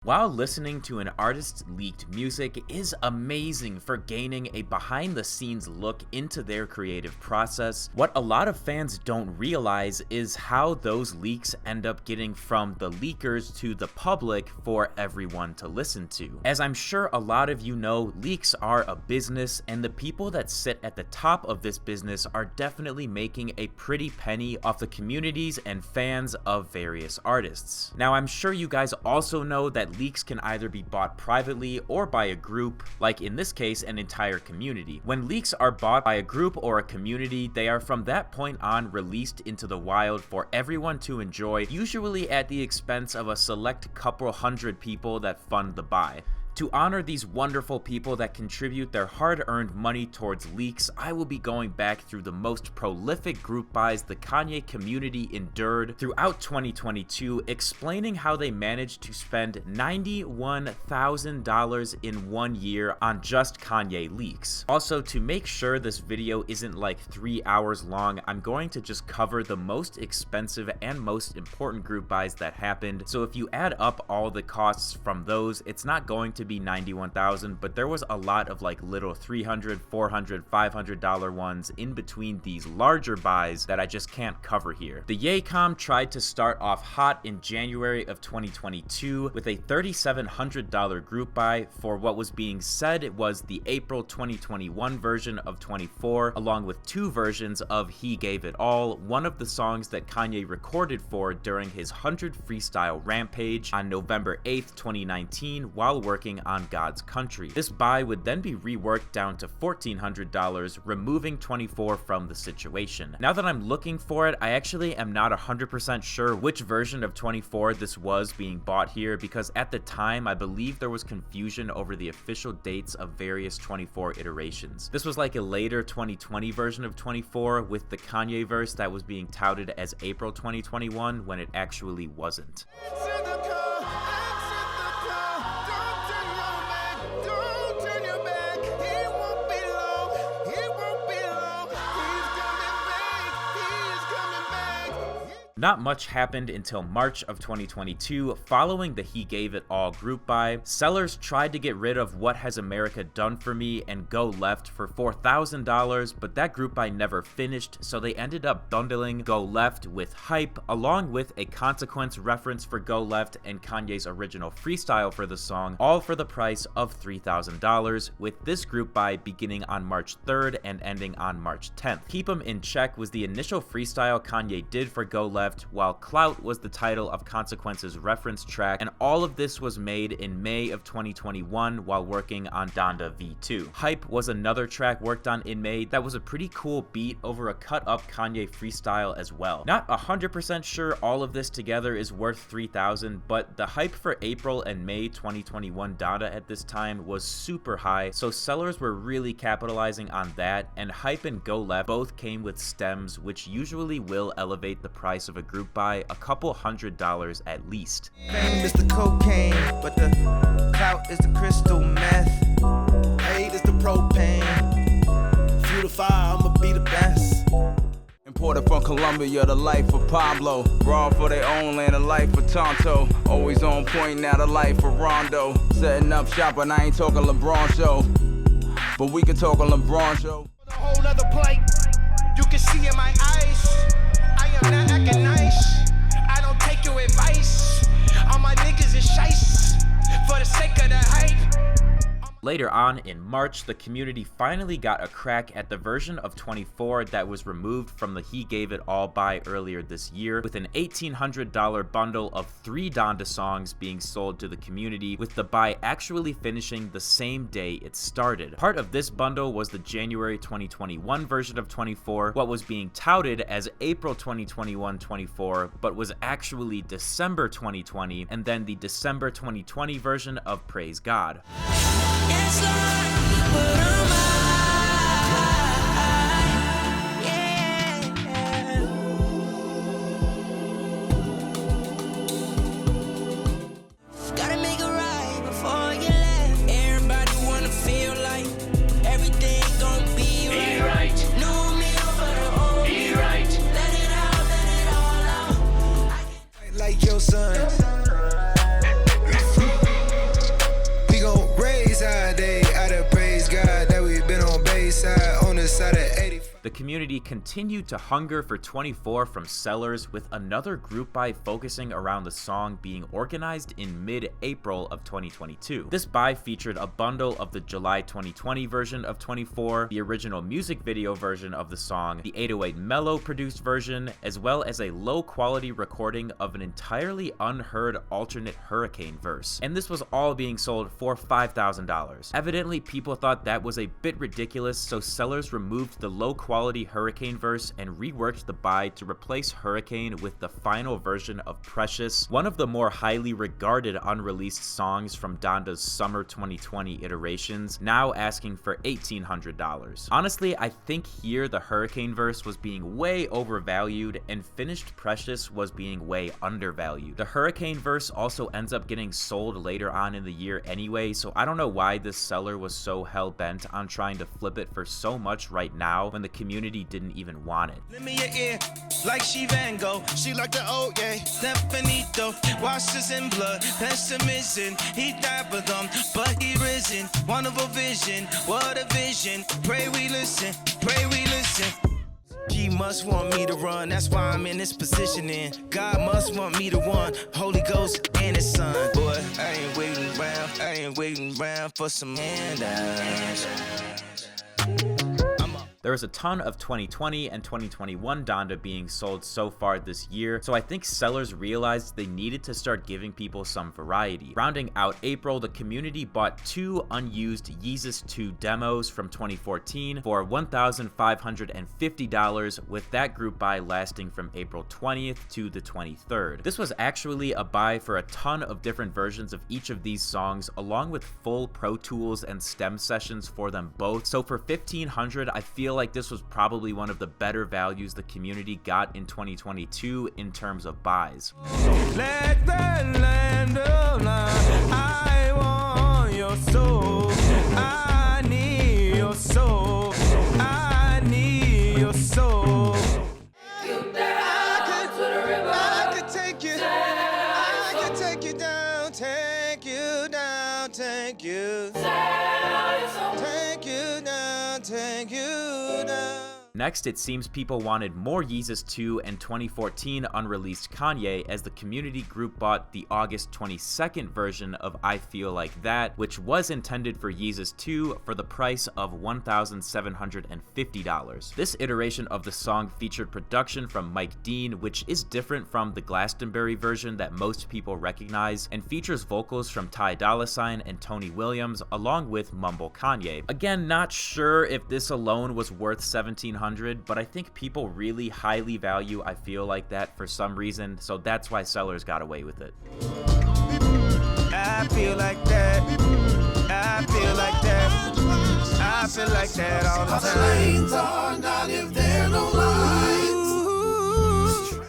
While listening to an artist's leaked music is amazing for gaining a behind-the-scenes look into their creative process, what a lot of fans don't realize is how those leaks end up getting from the leakers to the public for everyone to listen to. As I'm sure a lot of you know, leaks are a business, and the people that sit at the top of this business are definitely making a pretty penny off the communities and fans of various artists. Now, I'm sure you guys also know that leaks can either be bought privately or by a group, like in this case, an entire community. When leaks are bought by a group or a community, they are from that point on released into the wild for everyone to enjoy, usually at the expense of a select couple hundred people that fund the buy. To honor these wonderful people that contribute their hard-earned money towards leaks, I will be going back through the most prolific group buys the Kanye community endured throughout 2022, explaining how they managed to spend $91,000 in 1 year on just Kanye leaks. Also, to make sure this video isn't like 3 hours long, I'm going to just cover the most expensive and most important group buys that happened, so if you add up all the costs from those, it's not going to be $91,000, but there was a lot of like little $300, $400, $500 ones in between these larger buys that I just can't cover here. The Yaycom tried to start off hot in January of 2022 with a $3,700 group buy for what was being said it was the April 2021 version of 24, along with two versions of He Gave It All, one of the songs that Kanye recorded for during his 100 Freestyle Rampage on November 8th, 2019 while working on God's Country. This buy would then be reworked down to $1,400, removing 24 from the situation. Now that I'm looking for it, I actually am not 100% sure which version of 24 this was being bought here, because at the time I believe there was confusion over the official dates of various 24 iterations. This was like a later 2020 version of 24 with the Kanye verse that was being touted as April 2021 when it actually wasn't. Not much happened until March of 2022, following the He Gave It All group buy. Sellers tried to get rid of What Has America Done For Me and Go Left for $4,000, but that group buy never finished, so they ended up bundling Go Left with Hype, along with a Consequence reference for Go Left and Kanye's original freestyle for the song, all for the price of $3,000, with this group buy beginning on March 3rd and ending on March 10th. Keep 'Em in Check was the initial freestyle Kanye did for Go Left, while Clout was the title of Consequence's reference track, and all of this was made in May of 2021 while working on Donda V2. Hype was another track worked on in May that was a pretty cool beat over a cut-up Kanye freestyle as well. Not 100% sure all of this together is worth $3,000, but the hype for April and May 2021 Donda at this time was super high, so sellers were really capitalizing on that, and Hype and Go Left both came with stems, which usually will elevate the price of a group buy a couple $100 at least. Fame is the cocaine, but the clout is the crystal meth. Hate is the propane. Fuel the fire, I'ma be the best. Imported from Colombia, the life of Pablo. Raw for their own land, the life of Tonto. Always on point, now the life of Rondo. Setting up shop, and I ain't talking LeBron show, but we can talk on LeBron show. A whole nother plate, you can see in my eyes. I'm not acting nice. I don't take your advice. All my niggas is shice for the sake of the hype. Later on in March, the community finally got a crack at the version of 24 that was removed from the He Gave It All buy earlier this year, with an $1,800 bundle of 3 Donda songs being sold to the community, with the buy actually finishing the same day it started. Part of this bundle was the January 2021 version of 24, what was being touted as April 2021 24, but was actually December 2020, and then the December 2020 version of Praise God. It's like what am I? Yeah. Gotta make it right before you left. Everybody wanna feel like everything gon' be right. New me over the old. Be right. Let it all out. Like your son. community continued to hunger for 24 from Sellers, with another group buy focusing around the song being organized in mid-April of 2022. This buy featured a bundle of the July 2020 version of 24, the original music video version of the song, the 808 Mellow produced version, as well as a low-quality recording of an entirely unheard alternate Hurricane verse. And this was all being sold for $5,000. Evidently, people thought that was a bit ridiculous, so Sellers removed the low-quality Hurricane verse and reworked the buy to replace Hurricane with the final version of Precious, one of the more highly regarded unreleased songs from Donda's summer 2020 iterations, now asking for $1,800. Honestly, I think here the Hurricane verse was being way overvalued and finished Precious was being way undervalued. The Hurricane verse also ends up getting sold later on in the year anyway, so I don't know why this seller was so hell-bent on trying to flip it for so much right now when the community didn't even want it. Lend me your ear, like she Van Gogh. She like the old, yeah, Stefanito. Washes in blood, pessimism. He died for them, but he risen. Wonderful vision, what a vision. Pray we listen, pray we listen. He must want me to run, that's why I'm in this position. In God must want me to win, Holy Ghost and His Son. Boy, I ain't waiting around for some handouts. There was a ton of 2020 and 2021 Donda being sold so far this year, so I think Sellers realized they needed to start giving people some variety. Rounding out April, the community bought 2 unused Yeezus 2 demos from 2014 for $1,550, with that group buy lasting from April 20th to the 23rd. This was actually a buy for a ton of different versions of each of these songs, along with full Pro Tools and stem sessions for them both, so for $1,500, I feel like this was probably one of the better values the community got in 2022 in terms of buys. Let the land align. I want your soul. I need your soul. I need your soul. I could take you. I could take you down. Take you down. Take you. Take you down. Take you down. Next, it seems people wanted more Yeezus 2 and 2014 unreleased Kanye, as the community group bought the August 22nd version of I Feel Like That, which was intended for Yeezus 2 for the price of $1,750. This iteration of the song featured production from Mike Dean, which is different from the Glastonbury version that most people recognize, and features vocals from Ty Dolla $ign and Tony Williams, along with Mumble Kanye. Again, not sure if this alone was worth $1,700, but I think people really highly value I Feel Like That for some reason, so that's why Sellers got away with it. I feel like that. I feel like that. I feel like that all the time. Lanes are not if there are no lights.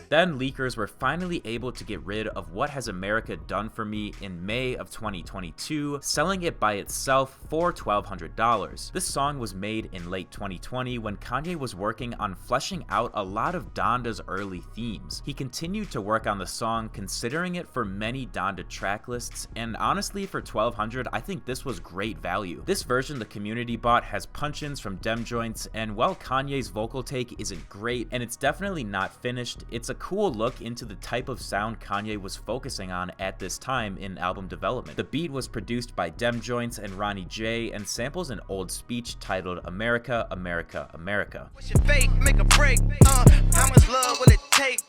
Then leakers were finally able to get rid of What Has America Done For Me in May of 2022, selling it by itself for $1,200. This song was made in late 2020 when Kanye was working on fleshing out a lot of Donda's early themes. He continued to work on the song, considering it for many Donda track lists, and honestly for $1,200, I think this was great value. This version the community bought has punch-ins from Dem Joints, and while Kanye's vocal take isn't great, and it's definitely not finished, it's a cool look into the type of sound Kanye was focusing on at this time in album development. The beat was produced by Dem Joints and Ronnie J and samples an old speech titled America, America, America. What's your fate? Make a break. How much love will it take?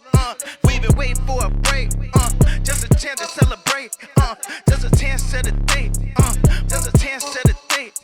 We've been waiting for a break. Just a chance to celebrate. Just a chance to the date. Just a chance to the date.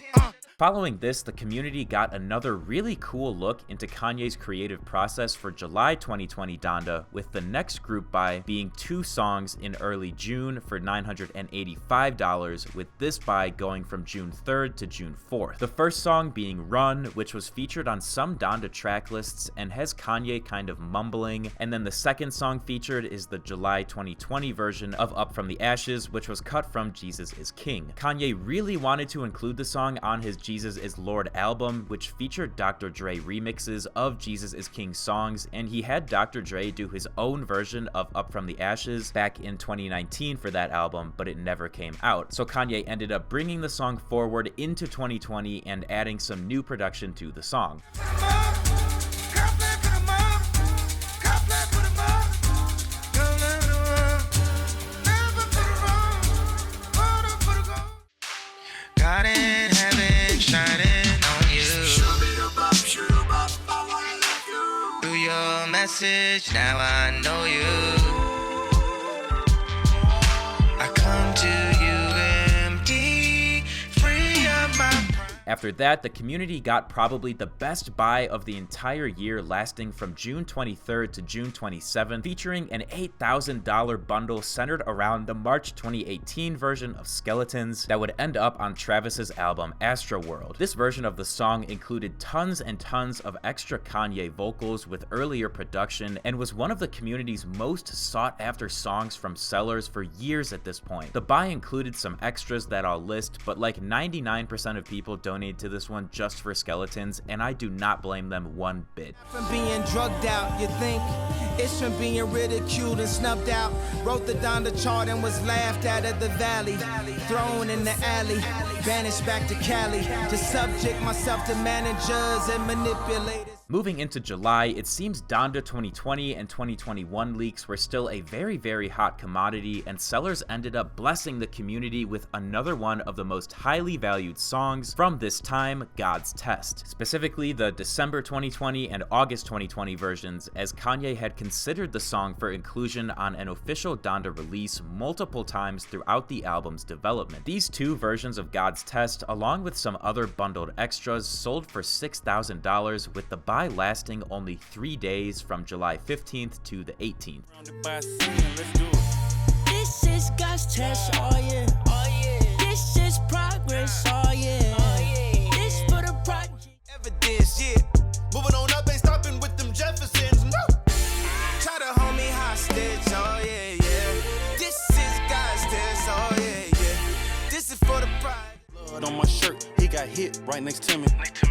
Following this, the community got another really cool look into Kanye's creative process for July 2020 Donda, with the next group buy being 2 songs in early June for $985, with this buy going from June 3rd to June 4th. The first song being Run, which was featured on some Donda track lists and has Kanye kind of mumbling, and then the second song featured is the July 2020 version of Up From the Ashes, which was cut from Jesus Is King. Kanye really wanted to include the song on his Jesus Is Lord album, which featured Dr. Dre remixes of Jesus Is King songs, and he had Dr. Dre do his own version of Up From the Ashes back in 2019 for that album, but it never came out. So Kanye ended up bringing the song forward into 2020 and adding some new production to the song. message, now I know you. I come to you empty, free of my pride. After that, the community got probably the best buy of the entire year, lasting from June 23rd to June 27th, featuring an $8,000 bundle centered around the March 2018 version of Skeletons that would end up on Travis's album Astroworld. This version of the song included tons and tons of extra Kanye vocals with earlier production and was one of the community's most sought after songs from sellers for years at this point. The buy included some extras that I'll list, but like 99% of people donated to this one just for Skeletons, and I do not blame them one bit. From being drugged out, you think it's from being ridiculed and snubbed out. Wrote the Donda chart and was laughed at the valley. Thrown in the alley, banished back to Cali to subject myself to managers and manipulators. Moving into July, it seems Donda 2020 and 2021 leaks were still a very hot commodity, and sellers ended up blessing the community with another one of the most highly valued songs from this time, God's Test. Specifically, the December 2020 and August 2020 versions, as Kanye had considered the song for inclusion on an official Donda release multiple times throughout the album's development. These two versions of God's Test, along with some other bundled extras, sold for $6,000, with the buy lasting only 3 days from July 15th to the 18th. This is God's test, oh yeah. This is progress, oh yeah. This for the project. Evidence, yeah. Moving on up, ain't stopping with them Jeffersons. No. Try to hold me hostage, oh yeah, yeah. This is God's test, oh yeah, yeah. This is for the pride. Blood on my shirt, he got hit right next to me.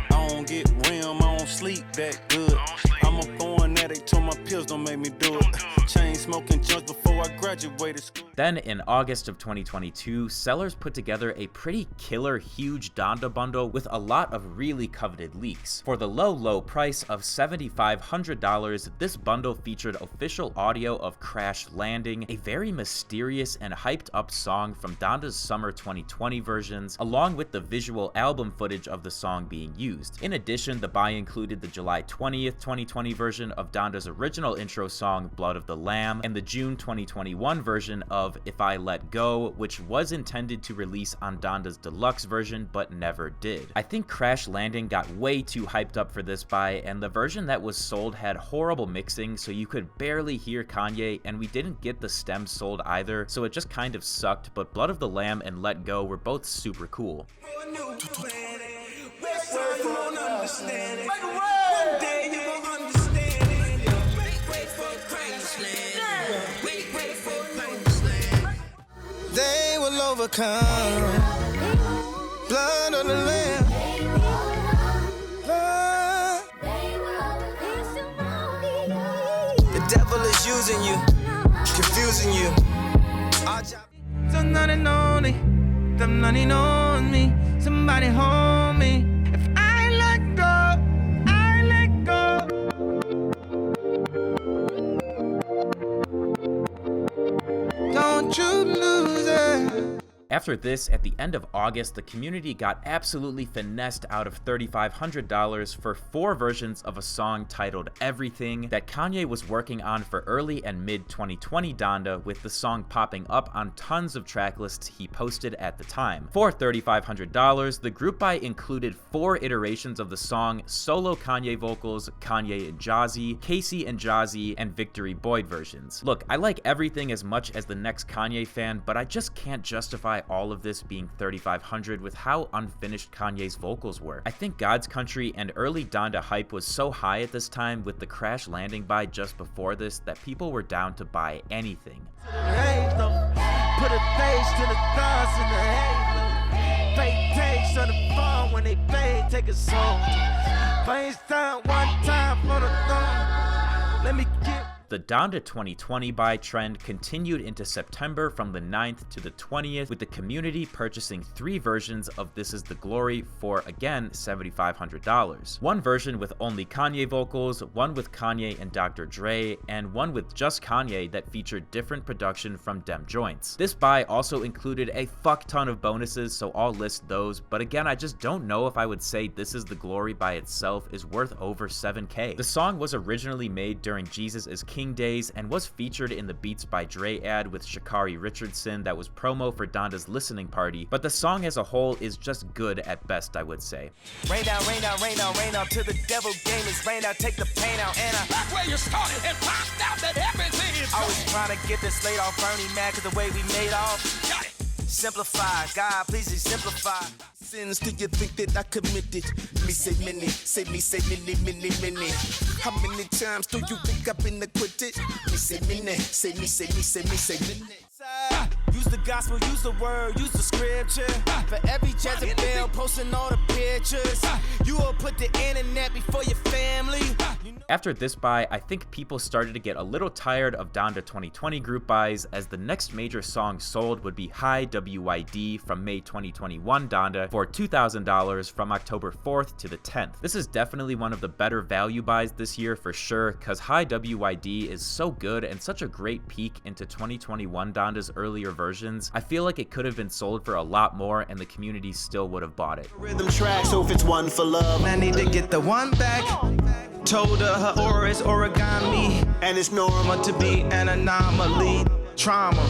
I don't get REM, I don't sleep that good. I'm a born addict, told my pills don't make me do it. Chain smoking junk before I graduated school. Then in August of 2022, sellers put together a pretty killer huge Donda bundle with a lot of really coveted leaks. For the low price of $7,500, this bundle featured official audio of Crash Landing, a very mysterious and hyped up song from Donda's summer 2020 versions, along with the visual album footage of the song being used. In addition, the buy included the July 20th, 2020 version of Donda's original intro song, Blood of the Lamb, and the June 2021 version of If I Let Go, which was intended to release on Donda's deluxe version, but never did. I think Crash Landing got way too hyped up for this buy, and the version that was sold had horrible mixing, so you could barely hear Kanye, and we didn't get the stems sold either, so it just kind of sucked, but Blood of the Lamb and Let Go were both super cool. They will overcome. Blood on the lamb. Blood. The devil is using you, confusing you. Somebody on me. Somebody hold me. If I let go, I let go. Don't you lose it. After this, at the end of August, the community got absolutely finessed out of $3,500 for 4 versions of a song titled Everything that Kanye was working on for early and mid-2020 Donda, with the song popping up on tons of track lists he posted at the time. For $3,500, the group buy included 4 iterations of the song, solo Kanye vocals, Kanye and Jazzy, Casey and Jazzy, and Victory Boyd versions. Look, I like Everything as much as the next Kanye fan, but I just can't justify all of this being $3,500 with how unfinished Kanye's vocals were. I think God's Country and early Donda hype was so high at this time with the Crash Landing buy just before this that people were down to buy anything. Put a face to the thoughts in the hate. Fake takes on the phone when they pay, take a song. FaceTime one time for the thumb. Let me get The Donda 2020 buy trend continued into September from the 9th to the 20th, with the community purchasing 3 versions of This Is the Glory for, again, $7,500. One version with only Kanye vocals, one with Kanye and Dr. Dre, and one with just Kanye that featured different production from Dem Joints. This buy also included a fuck ton of bonuses, so I'll list those, but again, I just don't know if I would say This Is the Glory by itself is worth over $7K. The song was originally made during Jesus is King days and was featured in the Beats by Dre ad with Sha'Carri Richardson that was promo for Donda's listening party, but the song as a whole is just good at best, I would say. Rain down, rain down, rain down, rain down till the devil game is rain out, take the pain out, and That's where you started and popped out that everything is I was trying to get this laid off, Bernie mad cause the way we made off. got it. Simplify, God, please exemplify. Sins do you think that I committed? Me say many, say me say many. How many times do you think I've been acquitted? Me say many, say me say many. Use the gospel, use the word, use the scripture. For every Jezebel posting all the pictures, you will put the internet before your family. After this buy, I think people started to get a little tired of Donda 2020 group buys, as the next major song sold would be High WYD from May 2021 Donda for $2,000 from October 4th to the 10th. This is definitely one of the better value buys this year for sure, cause High WYD is so good and such a great peek into 2021 Donda's earlier versions. I feel like it could have been sold for a lot more and the community still would have bought it. Rhythm track, so if it's one for love, I need to get the one back. Told her aura is origami, and it's normal to be an anomaly. Trauma,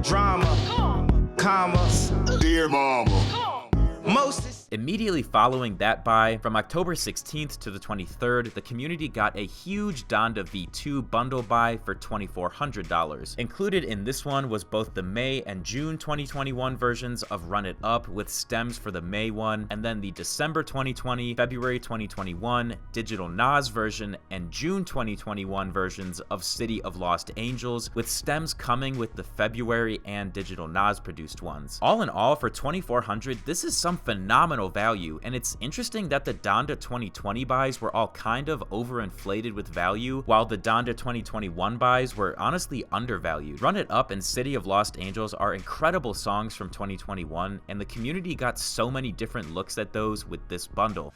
drama, commas. Dear mama. Most is Immediately following that buy, from October 16th to the 23rd, the community got a huge Donda V2 bundle buy for $2,400. Included in this one was both the May and June 2021 versions of Run It Up with stems for the May one, and then the December 2020, February 2021 Digital Nas version, and June 2021 versions of City of Lost Angels, with stems coming with the February and Digital Nas produced ones. All in all, for $2,400, this is some phenomenal value, and it's interesting that the Donda 2020 buys were all kind of overinflated with value, while the Donda 2021 buys were honestly undervalued. Run It Up and City of Lost Angels are incredible songs from 2021, and the community got so many different looks at those with this bundle.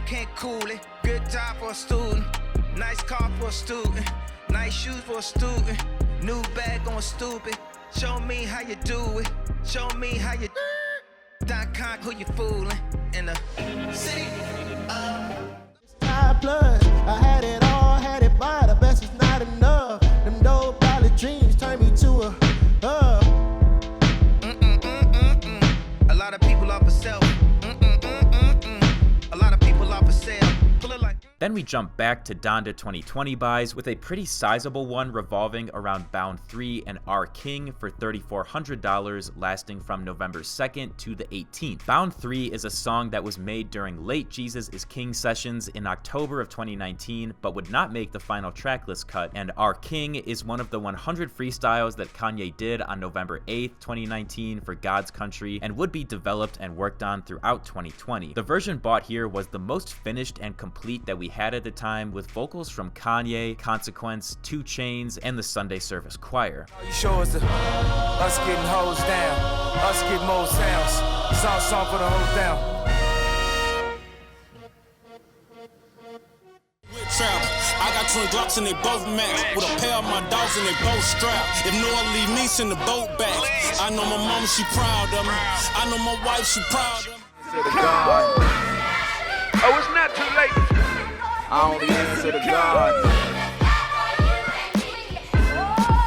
Can't cool it. Good job for a student. Nice car for a student. Nice shoes for a student. New bag going stupid. Show me how you do it. Show me how you. .com, who you fooling? In the city. High blood, I had it all, had it by. The best is not enough. Them dope dollar dreams turn me to a hub. A lot of people off for self. A lot of people off for sale. Pull it like. Then we jump back to Donda 2020 buys with a pretty sizable one revolving around Bound 3 and R King for $3,400, lasting from November 2nd to the 18th. Bound 3 is a song that was made during late Jesus is King sessions in October of 2019, but would not make the final tracklist cut, and R King is one of the 100 freestyles that Kanye did on November 8th, 2019 for God's Country, and would be developed and worked on throughout 2020. The version bought here was the most finished and complete that we had at the time, with vocals from Kanye, Consequence, 2 Chainz, and the Sunday Service Choir. All you show is us getting hoes down, us getting more sounds. It's our song for the hoes down. I got twin Glocks and they both match. With a pair of my dogs and they both strapped. If Noah leave me, send the boat back. I know my mama, she proud of me. I know my wife, she proud of me. To the God. Oh, it's not too late. I only answer to God.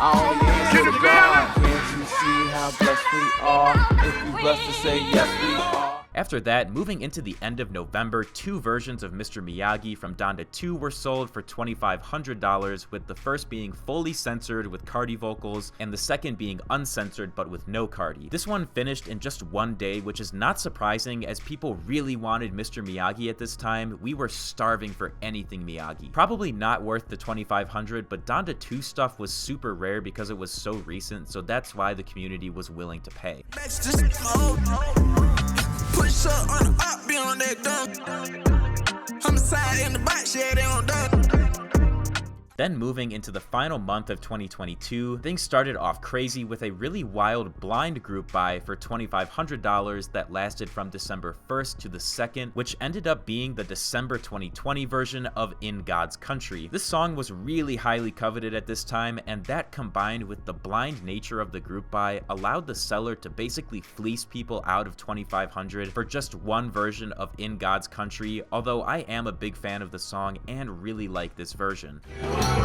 I only answer to God. Can't you see how blessed we are? If you blessed to say yes, we are. After that, moving into the end of November, 2 versions of Mr. Miyagi from Donda 2 were sold for $2,500, with the first being fully censored with Cardi vocals, and the second being uncensored but with no Cardi. This one finished in just 1 day, which is not surprising as people really wanted Mr. Miyagi at this time. We were starving for anything Miyagi. Probably not worth the $2,500, but Donda 2 stuff was super rare because it was so recent, so that's why the community was willing to pay. Push up on the up, be on that dunk. Homicide in the box, yeah, they on dunk. Then moving into the final month of 2022, things started off crazy with a really wild blind group buy for $2,500 that lasted from December 1st to the 2nd, which ended up being the December 2020 version of In God's Country. This song was really highly coveted at this time, and that combined with the blind nature of the group buy allowed the seller to basically fleece people out of $2,500 for just one version of In God's Country, although I am a big fan of the song and really like this version. When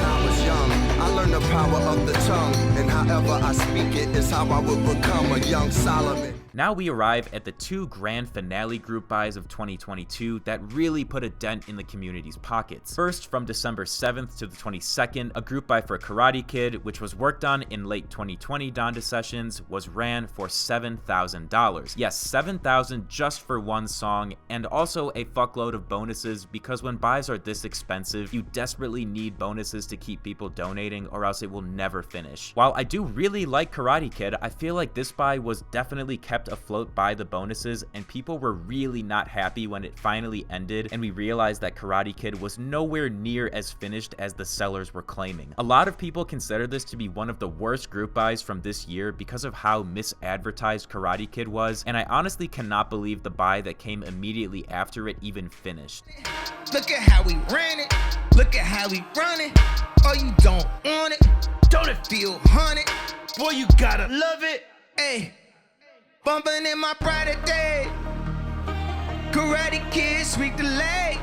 I was young, I learned the power of the tongue, and however I speak it is how I will become a young Solomon. Now we arrive at the 2 grand finale group buys of 2022 that really put a dent in the community's pockets. First, from December 7th to the 22nd, a group buy for Karate Kid, which was worked on in late 2020 Donda sessions, was ran for $7,000. Yes, $7,000 just for one song, and also a fuckload of bonuses because when buys are this expensive, you desperately need bonuses to keep people donating or else it will never finish. While I do really like Karate Kid, I feel like this buy was definitely kept afloat by the bonuses, and people were really not happy when it finally ended and we realized that Karate Kid was nowhere near as finished as the sellers were claiming. A lot of people consider this to be one of the worst group buys from this year because of how misadvertised Karate Kid was, and I honestly cannot believe the buy that came immediately after it even finished. Look at how we ran it, look at how we run it. Oh, you don't want it, don't it feel haunted? Boy, you gotta love it, ayy. Bumping in my Friday day. Karate Kid, sweep the leg.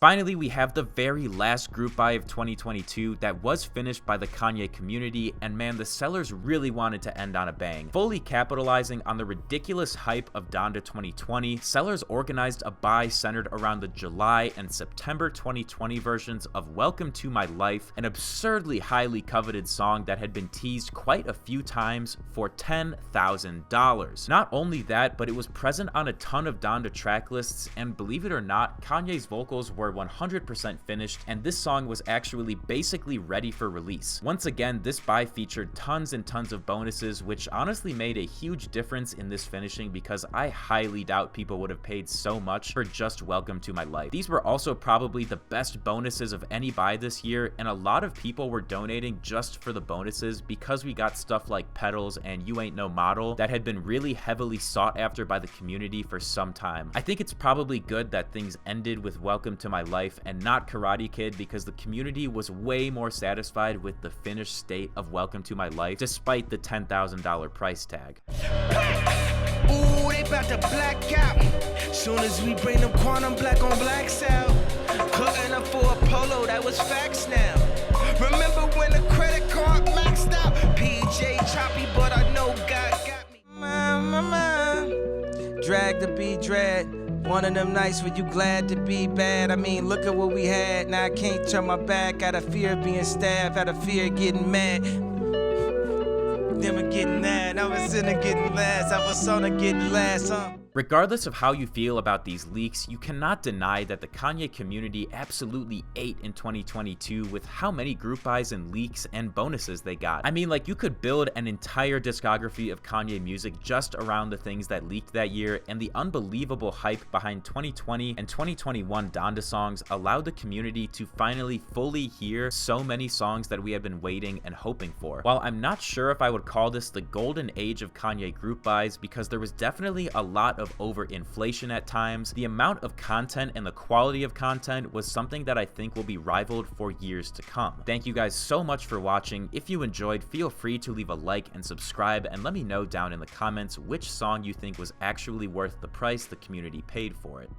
Finally, we have the very last group buy of 2022 that was finished by the Kanye community, and man, the sellers really wanted to end on a bang. Fully capitalizing on the ridiculous hype of Donda 2020, sellers organized a buy centered around the July and September 2020 versions of Welcome to My Life, an absurdly highly coveted song that had been teased quite a few times for $10,000. Not only that, but it was present on a ton of Donda track lists, and believe it or not, Kanye's vocals were 100% finished, and this song was actually basically ready for release. Once again, this buy featured tons and tons of bonuses, which honestly made a huge difference in this finishing because I highly doubt people would have paid so much for just Welcome to My Life. These were also probably the best bonuses of any buy this year, and a lot of people were donating just for the bonuses because we got stuff like Pedals and You Ain't No Model that had been really heavily sought after by the community for some time. I think it's probably good that things ended with Welcome to My Life and not Karate Kid because the community was way more satisfied with the finished state of Welcome to My Life despite the $10,000 price tag. Ooh, they about to black out. Soon as we bring them quantum black on blacks out. Cutting up for a polo, that was facts now. Remember when the credit card maxed out? PJ choppy, but I know God got me. Drag to be dread. One of them nights when you glad to be bad. I mean, look at what we had. Now I can't turn my back. Out of fear of being stabbed. Out of fear of getting mad. Them getting mad. I was in a getting last. I was on a getting last, huh? Regardless of how you feel about these leaks, you cannot deny that the Kanye community absolutely ate in 2022 with how many group buys and leaks and bonuses they got. I mean, like, you could build an entire discography of Kanye music just around the things that leaked that year, and the unbelievable hype behind 2020 and 2021 Donda songs allowed the community to finally fully hear so many songs that we have been waiting and hoping for. While I'm not sure if I would call this the golden age of Kanye group buys because there was definitely a lot of overinflation at times, the amount of content and the quality of content was something that I think will be rivaled for years to come. Thank you guys so much for watching. If you enjoyed, feel free to leave a like and subscribe, and let me know down in the comments which song you think was actually worth the price the community paid for it.